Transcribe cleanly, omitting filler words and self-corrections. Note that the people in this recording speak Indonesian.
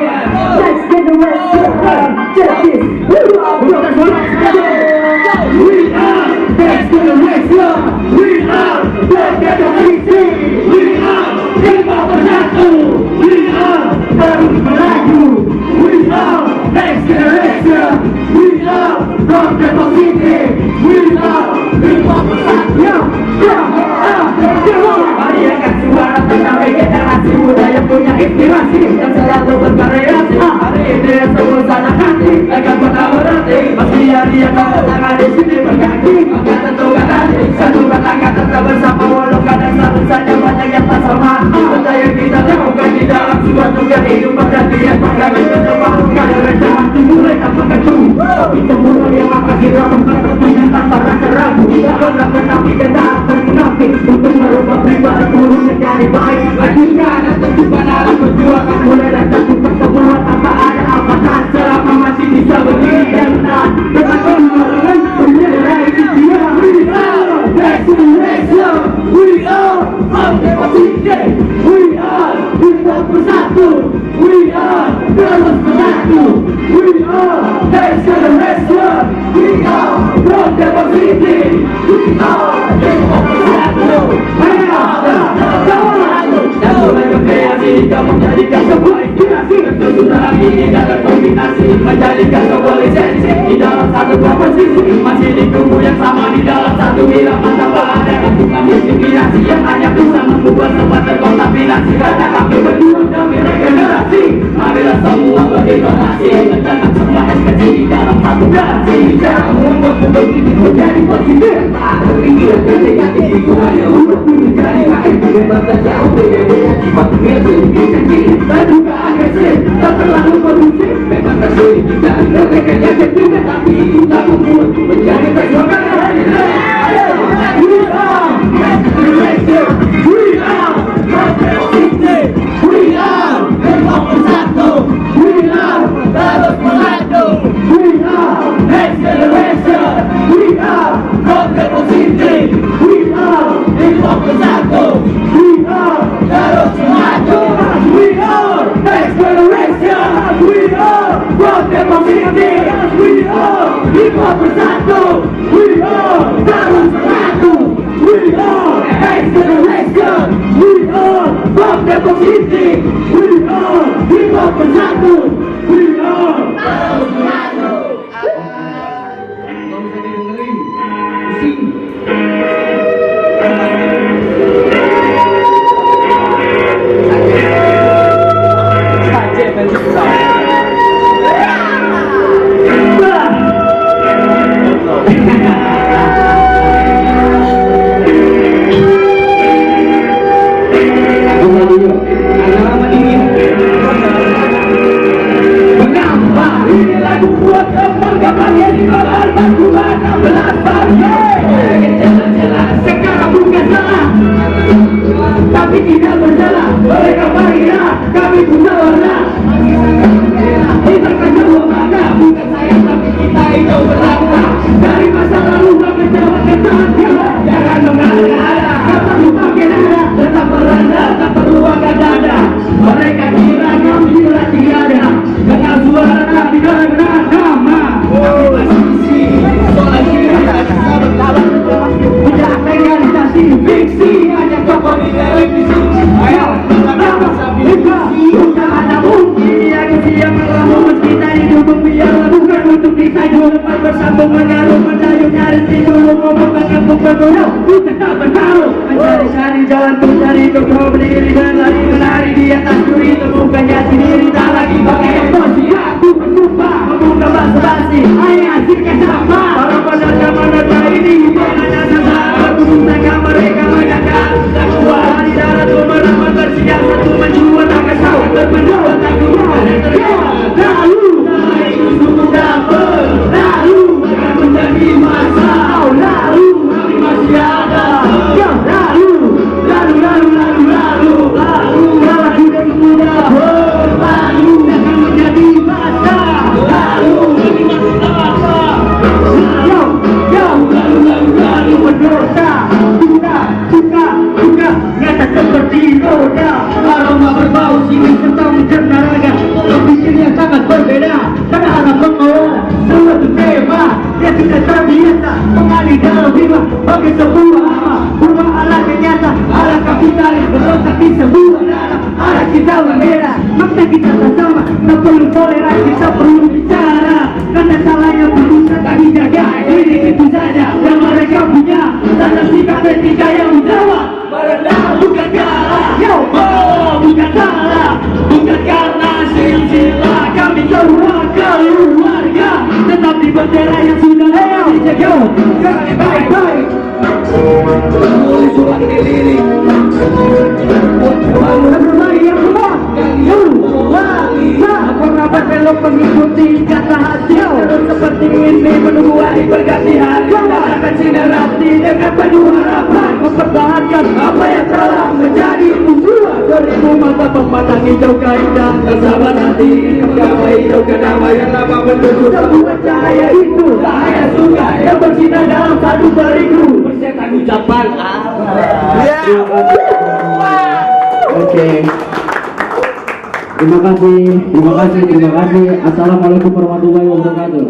Next generation justice. We are next generation. We are next generation. We are Lima Bersatu. We are Terus Melayu. We are next generation. We are from Depok City. We are Lima Bersatu. Mari angkat suara tentang generasi muda yang punya inspirasi dan selalu bervariasi. Hari ini semua sana hati akan pernah berhenti. Masih hari yang kau tangan di sini berganti. Maka tentukan hati satukan langkah tetap bersama walau kadang selalu saja banyak yang tak sama. Benda yang kita lakukan di dalam suatu kehidupan dan dia panggilan berdepan. Kalau rencana mulai tanpa ketu. Itu mulai yang akan kita mempertemukan tanpa rasa ragu. Tidak pernah tetapi kenal termunafik untuk merubah pribadi buruk menjadi baik. Lanjutkan atau bukan alam perjuangan mulai dan satu pertemuan tanpa ada apakah selama masih bisa berdiri dan benar dengan kemarin menyerai dia. Next generation, we are from Depok City. We are Lima Bersatu. We are Terus Bersatu. We are next generation. We are from Depok City. We are Lima Bersatu. Kamu menjadikan sebuah inspirasi untuk saudara ini dalam kombinasi menjadikan sebuah lisensi di dalam satu komposisi masih di kubu yang sama di dalam satu bilangan tanpa ada bukan diskriminasi yang hanya bisa membuat semua terkontaminasi karena kami berjuang demi regenerasi. Marilah semua berinovasi mencatat semua SKC di dalam satu galaksi. Cara membuat bentuk ini menjadi positif tak berpikir dan negatif itu hanya untuk menjadi makin bebas dan jauh berbeda sifat dan juga agresif, tak terlalu kondusif. Memang tersulit kita mereka yang juga tapi itu tak membuat menjadi perjuangan hari ini. We are next generation. We are from Depok City. We are Lima Bersatu. We are Terus Bersatu. We are next generation. We are from Depok City. We are Lima Bersatu. We are Terus Bersatu. We are next generation. We are from Depok City. We are Lima Bersatu. We are Terus Bersatu. We are next generation. We are from Depok City. We are Lima Bersatu. We are Terus Bersatu. Kalau bisa didengerin, pusing. Tapi tidak bersalah, mereka marilah kami punya warna. Kita kan dua mata, bukan saya tapi kita itu berlangkah dari masa lalu kami jawab kesalahan. Jangan mengada-ngada, tak perlu pakai nada, tetap beranda, tak perlu agak dada. Mereka kira kami kira tiada, kenal suara tidak kenal nama. Kami masih isi, soal kira berkawan tidak legalisasi fiksi hanya tokoh di televisi. Ayo, kenapa bukan ada mungkin yang siap melawan meski tadi dukung biar bukan untuk disayu lepas bersambung mengaruh mendayung nyaris dulu ngomong mengaku bergoyang bukan tak bertaruh mencari-cari jalan untuk cari kau berdiri dan lari menari di atas duri temukan jati diri tak lagi pakai emosi aku bersumpah membuka basa-basi hanya hasilkan sama para pendagang mendadak ini hanya sasaran berusaha mereka mendadak tak kuat di dalam pemerangan tersiap satu menjual tak kesal bermenjual tak kuat dan terjual lalu naik suku dapur lalu akan menjadi masalah lalu kami masih ada lalu lalu lalu lalu lalu lalu lalu lalu kita berbeda, makna kita tak sama. Tak perlu toleransi, tak perlu bicara, karena salahnya berusaha tak dijaga. Ini itu saja yang mereka punya, tanda sikap etika yang utama. Merendah bukan kalah, oh bukan salah, bukan karena silsilah kami keluarga, tetapi bendera yang sudah dijaga. Kami baik-baik. Mulai surat dilirik. Aku rapat belok mengikuti kata hati. Terus seperti ini menunggu hari berganti hari. Akan sinar hati dengan penuh harapan, mempertahankan apa yang telah menjadi tujuan. 2000 mata pemandang hijau keindah, tersabar hati gapai hijau kedamaian lama menunggu. Sebuah cahaya itu cahaya surga yang bersinar dalam satu beriku. Persetan ucapan Allah. Oke. Terima kasih. Assalamualaikum warahmatullahi wabarakatuh.